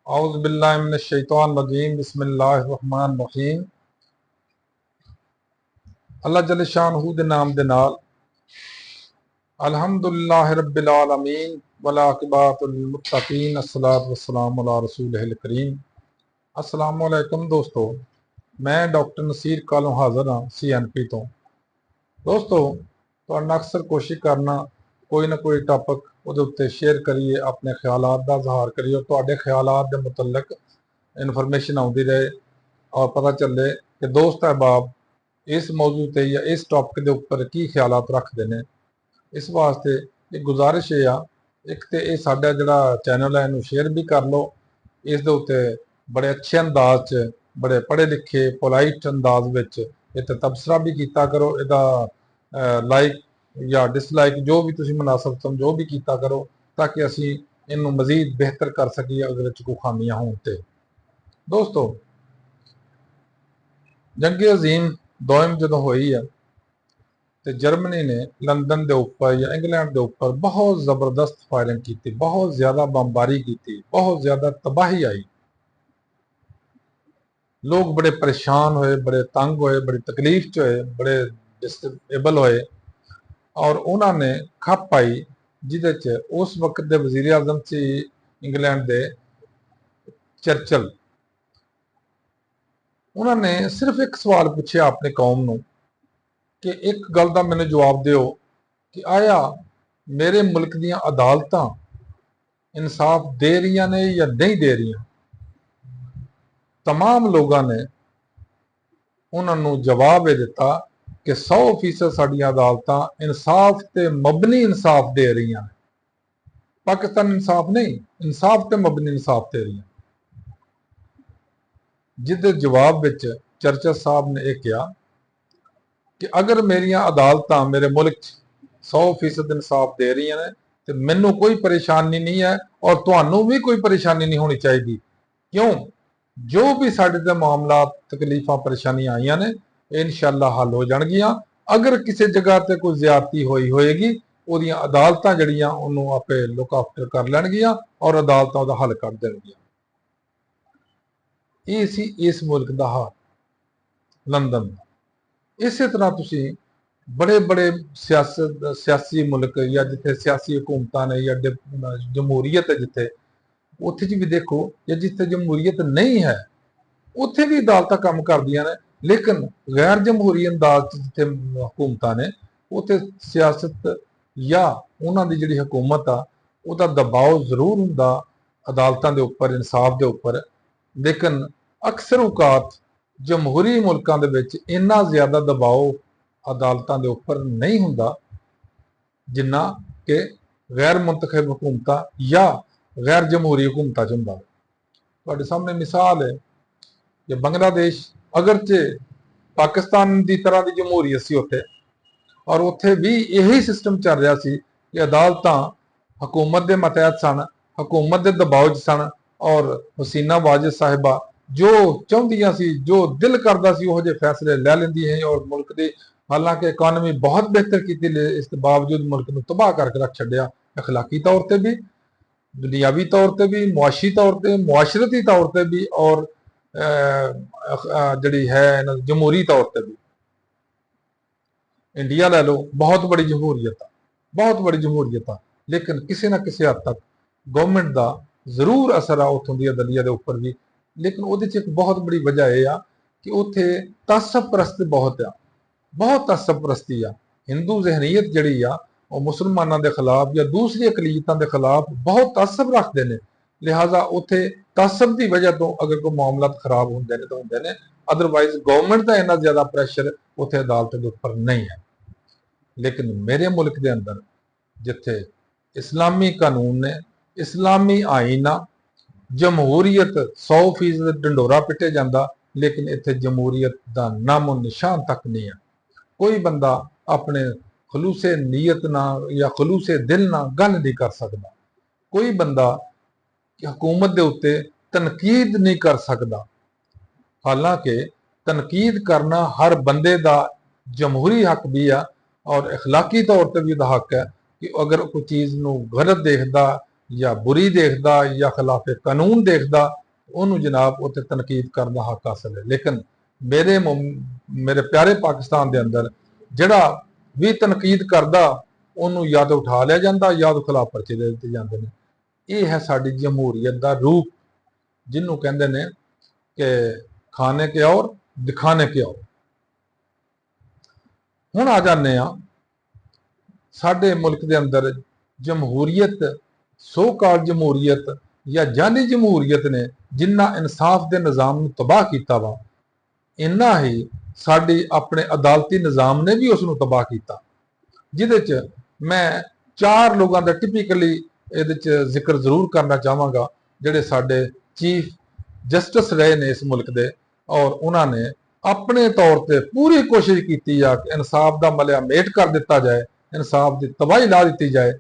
औज़ु बिल्लाहि मिनश शैतानिर रजीम बिस्मिल्लाहिर रहमानिर रहीम। अल्लाह जल्ल शानहू दे नाम दे नाल अल्हम्दुलिल्लाहि रब्बिल आलमीन वल आक़िबतुल लिल मुत्तक़ीन अस्सलातु वस्सलामु अला रसूलिहिल करीम। अस्सलामु अलैकुम दोस्तों, मैं डॉक्टर नसीर कालों हाज़र हाँ CNP तो। दोस्तों तुहाडे नाल अक्सर कोशिश करना कोई ना कोई टॉपिक उहदे उत्ते शेयर करिए, अपने ख्यालात दा इज़हार करिए और तुहाडे ख्यालात दे मुतल्लक इन्फॉर्मेशन आउंदी रहे और पता चले कि दोस्त अहबाब इस मौजू ते या इस टॉपिक के उपर की ख्यालात रखते हैं। इस वास्ते एक गुजारिश है एक तो यह साडा जिहड़ा चैनल है इनू शेयर भी कर लो। इस दे उत्ते बड़े अच्छे अंदाज च बड़े पढ़े लिखे पोलाइट अंदाज विच इत्ते तबसरा भी किया करो। इहदा लाइक या डिसलाइक जो भी तुसीं मुनासब समझो भी किया करो ताकि असीं इनू मजीद बेहतर कर सकीए अगर कोई खामियां होण ते। दोस्तों जंगे अजीम दोयम जदों होई है तो जर्मनी ने लंदन के उपर या इंग्लैंड के उपर बहुत जबरदस्त फायरिंग की, बहुत ज्यादा बमबारी की, बहुत ज्यादा तबाही आई। लोग बड़े परेशान होए, बड़े तंग होए, बड़ी तकलीफ च होए, बड़े डिस्टेबल होए और उन्होंने खप पाई जिदे च उस वक्त के वजीर आजम से इंग्लैंड के चर्चिल। उन्होंने सिर्फ एक सवाल पूछा अपनी कौम नूं कि एक गल का मैनूं जवाब दिओ कि आया मेरे मुल्क दीयां अदालतां इंसाफ दे रही ने या नहीं दे रही। तमाम लोगों ने उन्होंने जवाब यह दिता कि 100% साडियां अदालतां इंसाफ ते मबनी इंसाफ दे रही हैं। पाकिस्तान इंसाफ नहीं, इंसाफ ते मबनी इंसाफ दे रही हैं। जिदे जवाब विच चर्चिल साहब ने यह कहा कि अगर मेरिया अदालतां मेरे मुल्क 100% इंसाफ दे रही हैं तो मैनू कोई परेशानी नहीं है और तुहानू भी कोई परेशानी नहीं होनी चाहिए। क्यों? जो भी साडे ते मामला तकलीफा परेशानियां आईयां ने इंशाअल्लाह हल हो जाणगियां। अगर किसी जगह ते कोई ज्यादती होई होएगी उहदियां अदालतां जड़ियां उहनूं आपे लुक आफ्टर कर लैणगियां और अदालतां उहदा हल कर देणगियां। ये सी इस मुल्क दा हाल लंदन दा। इस तरह तुसीं बड़े बड़े सियासी मुल्क या जिथे सियासी हुकूमतां ने या जमहूरीयत है जिथे उत्थे भी देखो, या जिथे जमहूरीयत नहीं है उत्थे भी अदालतां काम करदियां ने। लेकिन गैर जमहूरी अंदाज जिथे हुकूमतां ने उत्थे सियासत या उन्हां दी जिहड़ी हुकूमत आ उहदा दबाव जरूर हुंदा अदालतां दे उपर, इंसाफ दे उपर। लेकिन अक्सर औकात जमहूरी मुल्कां दे विच इन्ना ज्यादा दबाव अदालतां दे उपर नहीं हुंदा जिन्ना कि गैर मुंतखब हुकूमतां या गैर जमहूरी हुकूमतां च हुंदा। तुहाडे सामने मिसाल है कि बांग्लादेश अगरचे पाकिस्तान की तरह की जमहूरीयत सी उत्थे और उत्थे भी यही सिस्टम चल रहा सी कि अदालतां हुकूमत के मतहत सन, हुकूमत के दबाव च सन और हसीना वाजिद साहिबा जो चाहुंदियां सी, जो दिल करदा सी उहो जिहे फैसले लै लैंदियां हैं और मुल्क की हालांकि इकानमी बहुत बेहतर की, इस बावजूद मुल्क को तबाह करके रख छड्या। अखलाकी तौर पर भी, दुनियावी तौर पर भी, मुआशी तौर पर, मुआशरती तौर पर भी और जी है जमहूरी तौर पर भी। इंडिया लै लो, बहुत बड़ी जमहूरीयत है, बहुत बड़ी जमहूरीयत है, लेकिन किसी ना किसी हद तक गवर्नमेंट का जरूर असर आ उतों की अदलिया के उपर भी। लेकिन वो एक बहुत बड़ी वजह यह आ कि उत्थे तासब परस्त बहुत आ, बहुत तासब परस्ती आ। हिंदू जहनीयत जी आ और मुसलमानों के खिलाफ या दूसरी अकलीयतों के खिलाफ बहुत तासब रखते हैं। लिहाजा उत्थे तासब की वजह तो अगर कोई मामला खराब होंगे तो होंगे ने, अदरवाइज गवर्नमेंट का इन्ना ज्यादा प्रैशर उत्थे अदालत के उपर नहीं है। लेकिन मेरे मुल्क के अंदर जिथे इस्लामी कानून ने, इस्लामी आईन आ, जमहूरीयत 100% ढंडोरा पिटे जाता, लेकिन इत्थे जमहूरीयत का नामो निशान तक नहीं है। कोई बंदा अपने खलूसे नीयत ना या खलूसे दिल ना गल नहीं कर सकता। कोई बंदा हुकूमत के उत्ते तनकीद नहीं कर सकता। हालांकि तनकीद करना हर बंदे का जमहूरी हक भी है और अखलाकी तौर पर भी हक है कि अगर कोई चीज़ नूं गलत देखता ਜਾਂ ਬੁਰੀ ਦੇਖਦਾ ਜਾਂ ਖਿਲਾਫੇ ਕਾਨੂੰਨ ਦੇਖਦਾ, ਉਹਨੂੰ ਜਨਾਬ ਉੱਤੇ ਤਨਕੀਦ ਕਰਨ ਦਾ ਹੱਕ ਹਾਸਲ ਹੈ। ਲੇਕਿਨ ਮੇਰੇ ਪਿਆਰੇ ਪਾਕਿਸਤਾਨ ਦੇ ਅੰਦਰ ਜਿਹੜਾ ਵੀ ਤਨਕੀਦ ਕਰਦਾ ਉਹਨੂੰ ਜਾਂ ਤਾਂ ਉਠਾ ਲਿਆ ਜਾਂਦਾ ਜਾਂ ਉਹਦੇ ਖਿਲਾਫ ਪਰਚੇ ਦੇ ਦਿੱਤੇ ਜਾਂਦੇ ਨੇ। ਇਹ ਹੈ ਸਾਡੀ ਜਮਹੂਰੀਅਤ ਦਾ ਰੂਪ, ਜਿਹਨੂੰ ਕਹਿੰਦੇ ਨੇ ਕਿ ਖਾਣੇ ਕੇ ਔਰ ਦਿਖਾਣੇ ਕੇ ਔਰ। ਹੁਣ ਆ ਜਾਂਦੇ ਆ ਸਾਡੇ ਮੁਲਕ ਦੇ ਅੰਦਰ ਜਮਹੂਰੀਅਤ, ਸੋ ਕਾਲ ਜਮਹੂਰੀਅਤ ਜਾਂ ਜਾਨੀ ਜਮਹੂਰੀਅਤ ਨੇ ਜਿੰਨਾ ਇਨਸਾਫ ਦੇ ਨਿਜ਼ਾਮ ਨੂੰ ਤਬਾਹ ਕੀਤਾ ਵਾ, ਇੰਨਾ ਹੀ ਸਾਡੀ ਆਪਣੇ ਅਦਾਲਤੀ ਨਿਜ਼ਾਮ ਨੇ ਵੀ ਉਸ ਨੂੰ ਤਬਾਹ ਕੀਤਾ। ਜਿਹਦੇ ਚ ਮੈਂ 4 ਲੋਕਾਂ ਦਾ ਟਿਪੀਕਲੀ ਇਹਦੇ ਚ ਜ਼ਿਕਰ ਜ਼ਰੂਰ ਕਰਨਾ ਚਾਹਾਂਗਾ, ਜਿਹੜੇ ਸਾਡੇ ਚੀਫ ਜਸਟਿਸ ਰਹੇ ਨੇ ਇਸ ਮੁਲਕ ਦੇ, ਔਰ ਉਹਨਾਂ ਨੇ ਆਪਣੇ ਤੌਰ ਤੇ ਪੂਰੀ ਕੋਸ਼ਿਸ਼ ਕੀਤੀ ਆ ਕਿ ਇਨਸਾਫ ਦਾ ਮਲਿਆ ਮੇਟ ਕਰ ਦਿੱਤਾ ਜਾਏ, ਇਨਸਾਫ ਦੀ ਤਬਾਹੀ ਲਾ ਦਿੱਤੀ ਜਾਏ।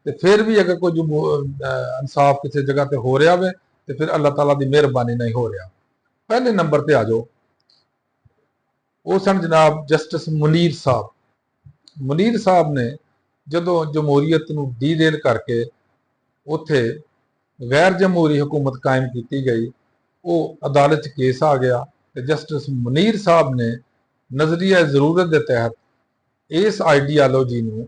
ਤੇ ਫਿਰ ਵੀ ਅਗਰ ਕੋਈ ਇਨਸਾਫ ਕਿਸੇ ਜਗ੍ਹਾ ਤੇ ਹੋ ਰਿਹਾ ਹੋਵੇ ਤੇ ਫਿਰ ਅੱਲਾਹ ਤਾਲਾ ਦੀ ਮਿਹਰਬਾਨੀ ਨਹੀਂ ਹੋ ਰਿਹਾ। ਪਹਿਲੇ ਨੰਬਰ ਤੇ ਆ ਜਾਓ, ਉਹ ਸਨ ਜਨਾਬ ਜਸਟਿਸ ਮੁਨੀਰ ਸਾਹਿਬ। ਮੁਨੀਰ ਸਾਹਿਬ ਨੇ ਜਦੋਂ ਜਮਹੂਰੀਅਤ ਨੂੰ ਡੀਰੇਲ ਕਰਕੇ ਉੱਥੇ ਗੈਰ ਜਮਹੂਰੀ ਹਕੂਮਤ ਕਾਇਮ ਕੀਤੀ ਗਈ, ਉਹ ਅਦਾਲਤ 'ਚ ਕੇਸ ਆ ਗਿਆ ਤੇ ਜਸਟਿਸ ਮੁਨੀਰ ਸਾਹਿਬ ਨੇ ਨਜ਼ਰੀਆ ਜ਼ਰੂਰਤ ਦੇ ਤਹਿਤ ਇਸ ਆਈਡੀਆਲੋਜੀ ਨੂੰ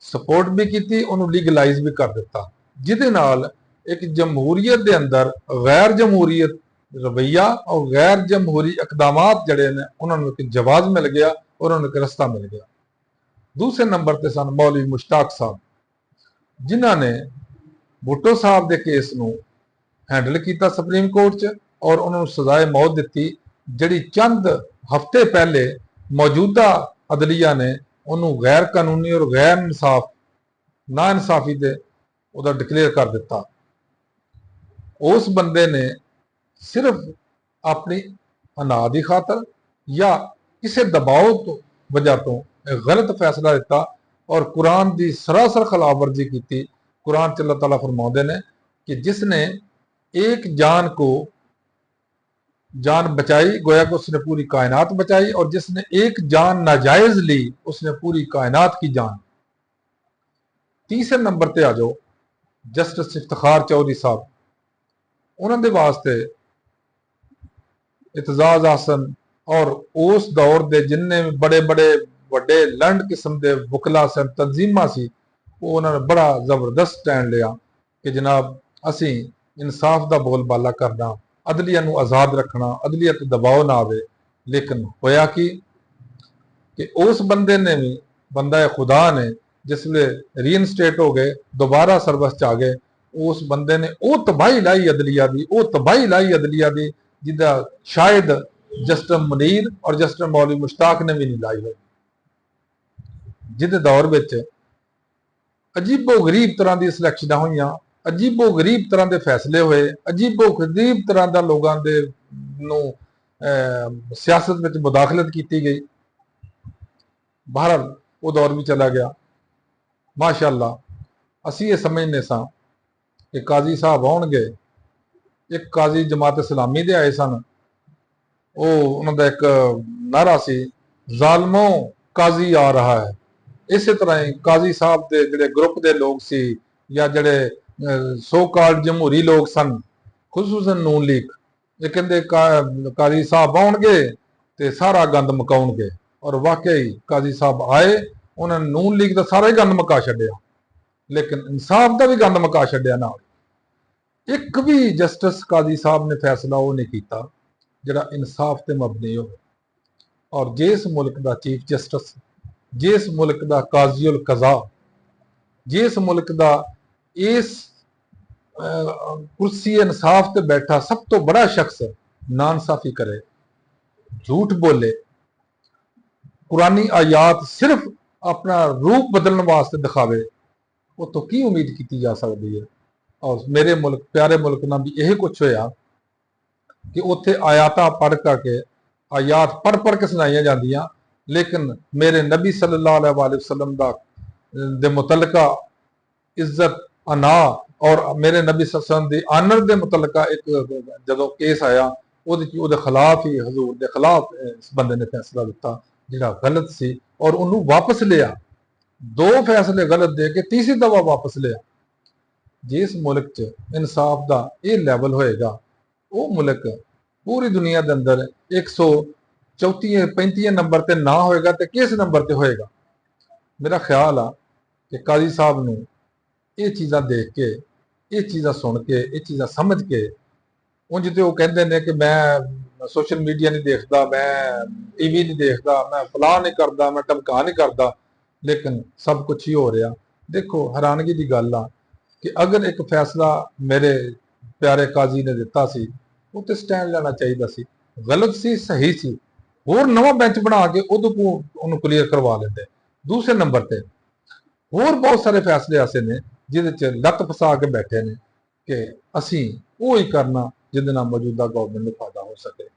ਸਪੋਰਟ ਵੀ ਕੀਤੀ, ਉਹਨੂੰ ਲੀਗਲਾਈਜ਼ ਵੀ ਕਰ ਦਿੱਤਾ, ਜਿਹਦੇ ਨਾਲ ਇੱਕ ਜਮਹੂਰੀਅਤ ਦੇ ਅੰਦਰ ਗੈਰ ਜਮਹੂਰੀਅਤ ਰਵਈਆ ਔਰ ਗੈਰ ਜਮਹੂਰੀ ਇਕਦਾਮਾਤ ਜਿਹੜੇ ਨੇ ਉਹਨਾਂ ਨੂੰ ਇੱਕ ਜਵਾਜ਼ ਮਿਲ ਗਿਆ ਔਰ ਉਹਨਾਂ ਨੂੰ ਇੱਕ ਰਸਤਾ ਮਿਲ ਗਿਆ। ਦੂਸਰੇ ਨੰਬਰ ਤੇ ਸਨ ਮੌਲਵੀ ਮੁਸ਼ਤਾਕ ਸਾਹਿਬ, ਜਿਨ੍ਹਾਂ ਨੇ ਭੁੱਟੋ ਸਾਹਿਬ ਦੇ ਕੇਸ ਨੂੰ ਹੈਂਡਲ ਕੀਤਾ ਸੁਪਰੀਮ ਕੋਰਟ 'ਚ ਔਰ ਉਹਨਾਂ ਨੂੰ ਸਜ਼ਾਏ ਮੌਤ ਦਿੱਤੀ, ਜਿਹੜੀ ਚੰਦ ਹਫ਼ਤੇ ਪਹਿਲੇ ਮੌਜੂਦਾ ਅਦਲੀਆ ਨੇ ਉਹਨੂੰ ਗੈਰ ਕਾਨੂੰਨੀ ਔਰ ਗੈਰ ਇਨਸਾਫ ਨਾ ਇਨਸਾਫੀ ਦੇ ਉਹਦਾ ਡਿਕਲੇਅਰ ਕਰ ਦਿੱਤਾ। ਉਸ ਬੰਦੇ ਨੇ ਸਿਰਫ ਆਪਣੀ ਅਨਾ ਦੀ ਖਾਤਰ ਜਾਂ ਕਿਸੇ ਦਬਾਅ ਤੋਂ ਵਜ੍ਹਾ ਤੋਂ ਗਲਤ ਫੈਸਲਾ ਦਿੱਤਾ ਔਰ ਕੁਰਾਨ ਦੀ ਸਰਾਸਰ ਖਿਲਾਫਵਰਜੀ ਕੀਤੀ। कुरान अल्लाह ताला फरमाते हैं कि जिसने एक जान को जान बचाई गोया कि उसने पूरी कायनात बचाई, और जिसने एक जान नाजायज ली उसने पूरी कायनात की जान। तीसरे नंबर पे आ जाओ जस्टिस इफ्तिखार चौधरी साहब, उन्होंने वास्ते इतजाज हसन और उस दौर के जिन्ने बड़े बड़े वड्डे लंड किस्म के वकला सन तंजीमां सी, उन्होंने बड़ा जबरदस्त स्टैंड लिया कि जनाब असी इंसाफ का बोलबाला करना, अदलिया नूं आज़ाद रखना, अदलिया ते दबाव ना आवे। लेकिन होया कि उस बंदे ने भी, बंदा खुदा ने जिसले रीइनस्टेट हो गए, दोबारा सर्विस च आ गए, उस बंदे ने वो तबाही लाई अदलिया की, वो तबाही लाई अदलिया की जिदा शायद जस्टिस मुनीर और जस्टिस मौलवी मुश्ताक ने भी नहीं लाई हुई। जिहदे दौर विच अजीबो गरीब तरह की सिलेक्शन हुई, अजीबो गरीब तरह के फैसले हुए, अजीबो गरीब तरह का लोगों के सियासत में मुदाखलत की गई। बहरहाल वो दौर भी चला गया। माशाअल्लाह असी ये समझने सा कि काजी साहब आउणगे, एक काजी जमात इस्लामी दे आए सन, वो उन्होंने एक नारा सी जालमो काजी आ रहा है। इस तरह ही काजी साहब के जिहड़े ग्रुप के लोग सी या जिहड़े सो कॉल्ड जमहूरी लोग सन, खुसूसन नून लीग, ये कहते काजी साहब आउणगे ते सारा गंद मुकाउणगे, और वाकई काजी साहब आए, उन्होंने नून लीग का सारा ही गंद मुका छड्डिया, लेकिन इंसाफ का भी गंद मुका छड्डिया। नाल एक भी जस्टिस काजी साहब ने फैसला वो नहीं किया जिहड़ा इंसाफ ते मबनी हो। और जिस मुल्क का चीफ जस्टिस, जिस मुल्क का काजी उल कज़ा, जिस मुल्क का इस कुर्सी इंसाफ से बैठा सब तो बड़ा शख्स नाइंसाफी करे, झूठ बोले, कुरानी आयात सिर्फ अपना रूप बदलने वास्ते दिखावे, वो तो की उम्मीद की जा सकती है। और मेरे मुल्क, प्यारे मुल्क ना भी यही कुछ होया कि उत्थे आयातां पढ़ करके, आयात पढ़ पढ़ के सुनाई जांदियां, लेकिन मेरे नबी सल्लल्लाहु अलैहि वसल्लम दे मुतलका इज्जत अना और मेरे नबी सल्लल्लाहु अलैहि वसल्लम दी आनर दे मुतलका एक जदों केस आया, उहदे खिलाफ ही, हजूर दे खिलाफ इस बंदे ने फैसला दिता जिहड़ा गलत सी, और उन्होंने वापस लिया। 2 फैसले गलत दे के तीसरी दफा वापस लिया। ਜਿਸ ਮੁਲਕ 'ਚ ਇਨਸਾਫ ਦਾ ਇਹ ਲੈਵਲ ਹੋਏਗਾ, ਉਹ ਮੁਲਕ ਪੂਰੀ ਦੁਨੀਆ ਦੇ ਅੰਦਰ 134 35 ਨੰਬਰ ਤੇ ਨਾ ਹੋਏਗਾ ਤੇ ਕਿਸ ਨੰਬਰ ਤੇ ਹੋਏਗਾ। ਮੇਰਾ ਖਿਆਲ ਆ ਕਿ ਕਾਜ਼ੀ ਸਾਹਿਬ ਨੂੰ ਇਹ ਚੀਜ਼ਾਂ ਦੇਖ ਕੇ, ਇਹ ਚੀਜ਼ਾਂ ਸੁਣ ਕੇ, ਇਹ ਚੀਜ਼ਾਂ ਸਮਝ ਕੇ, ਉਂਝ ਤੇ ਉਹ ਕਹਿੰਦੇ ਨੇ ਕਿ ਮੈਂ ਸੋਸ਼ਲ ਮੀਡੀਆ ਨਹੀਂ ਦੇਖਦਾ, ਮੈਂ ਟੀਵੀ ਨਹੀਂ ਦੇਖਦਾ, ਮੈਂ ਫਲਾਹ ਨਹੀਂ ਕਰਦਾ, ਮੈਂ ਧਮਕਾ ਨਹੀਂ ਕਰਦਾ, ਲੇਕਿਨ ਸਭ ਕੁਝ ਹੀ ਹੋ ਰਿਹਾ। ਦੇਖੋ, ਹੈਰਾਨਗੀ ਦੀ ਗੱਲ ਆ ਕਿ ਅਗਰ ਇੱਕ ਫੈਸਲਾ ਮੇਰੇ ਪਿਆਰੇ ਕਾਜ਼ੀ ਨੇ ਦਿੱਤਾ ਸੀ, ਉਹ ਤੇ ਸਟੈਂਡ ਲੈਣਾ ਚਾਹੀਦਾ ਸੀ। ਗਲਤ ਸੀ, ਸਹੀ ਸੀ, ਹੋਰ ਨਵਾਂ ਬੈਂਚ ਬਣਾ ਕੇ ਉਹਨੂੰ ਕਲੀਅਰ ਕਰਵਾ ਲੈਂਦੇ। ਦੂਸਰੇ ਨੰਬਰ ਤੇ ਹੋਰ ਬਹੁਤ ਸਾਰੇ ਫੈਸਲੇ ਐਸੇ ਨੇ ਜਿਹਦੇ 'ਚ ਲੱਤ ਫਸਾ ਕੇ ਬੈਠੇ ਨੇ ਕਿ ਅਸੀਂ ਉਹ ਹੀ ਕਰਨਾ ਜਿਹਦੇ ਨਾਲ ਮੌਜੂਦਾ ਗਵਰਨਮੈਂਟ ਨੂੰ ਫਾਇਦਾ ਹੋ ਸਕੇ।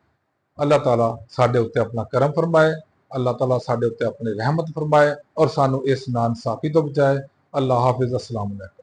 ਅੱਲਾਹ ਤਾਲਾ ਸਾਡੇ ਉੱਤੇ ਆਪਣਾ ਕਰਮ ਫਰਮਾਏ, ਅੱਲਾਹ ਤਾਲਾ ਸਾਡੇ ਉੱਤੇ ਆਪਣੀ ਰਹਿਮਤ ਫਰਮਾਏ ਔਰ ਸਾਨੂੰ ਇਸ ਨਾਇਨਸਾਫੀ ਤੋਂ ਬਚਾਏ। ਅੱਲਾਹ ਹਾਫਿਜ਼। अस्सलाम वालेकुम।